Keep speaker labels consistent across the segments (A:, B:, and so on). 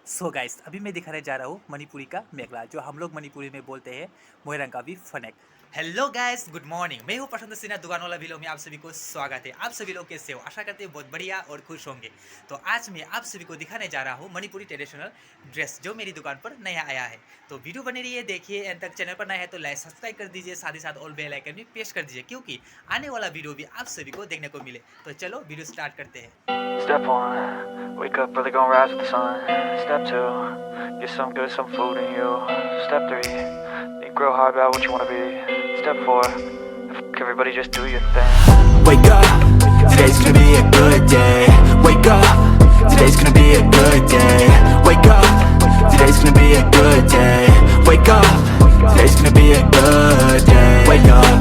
A: So guys अभी मैं दिखाने जा रहा हूँ मणिपुरी का मेघला, जो हम लोग मणिपुरी में बोलते हैं मोइरंग का भी phanek. Hello guys, good morning. मैं हूँ प्रशांत सिन्हा, दुकान वाला वीडियो में आप सभी को स्वागत है। आप सभी लोग कैसे हो? आशा करते हैं बहुत बढ़िया और खुश होंगे। तो आज मैं आप सभी को दिखाने जा रहा हूँ मणिपुरी ट्रेडिशनल ड्रेस, जो मेरी दुकान पर नया आया है। तो वीडियो बनी रही है, देखिए एंड तक। चैनल पर नया है तो लाइक सब्सक्राइब कर दीजिए, साथ ही साथ ऑल बेल आइकन भी प्रेस कर दीजिए, क्योंकि आने वाला वीडियो भी आप सभी को देखने को मिले। तो चलो वीडियो स्टार्ट करते हैं।
B: Step one, wake up early, gonna rise with the sun. Step two, get some good, some food in you. Step three, think real hard about what you wanna be. Step four, fuck everybody, just do your thing.
C: Wake up, today's gonna be a good day. Wake up, today's gonna be a good day. Wake up, today's gonna be a good day. Wake up, today's gonna be a good day. Wake up,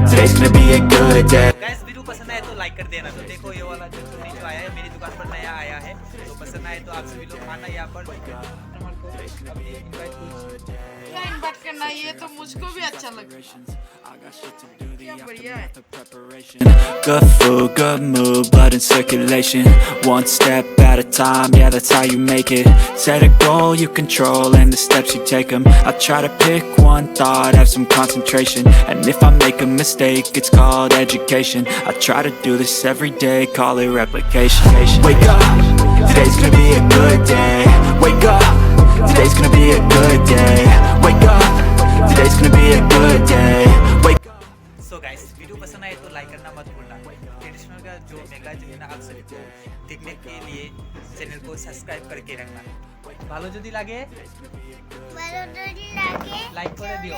C: today's gonna be a good day.
A: Guys video पसंद आए तो like कर देना। तो देखो ये वाला जो चोरी जो आया है मेरी दुकान पर नया आया है, तो पसंद आए तो आप सभी लोग आना यहाँ पर।
D: क्या इन्वाइट करना, ये तो मुझको भी अच्छा लगा। क्या बढ़िया है।
C: Good food, good mood, blood in circulation. One step at a time, yeah, that's how you make it. Set a goal you control, and the steps you take them. I try to pick one thought, have some concentration. And if I make a mistake, it's called education. I try to do this every day, call it replication. Wake up, today's gonna be a good day. Wake up, today's gonna be a good day. Wake up, today's gonna be a good day. Wake up.
A: So guys video पसंद आए तो like करना मत भूलना। Traditional का जो मेघला जो है ना, आप सभी को देखने के लिए चैनल को सब्सक्राइब करके रखना। ভালো যদি লাগে লাইক করে দিও।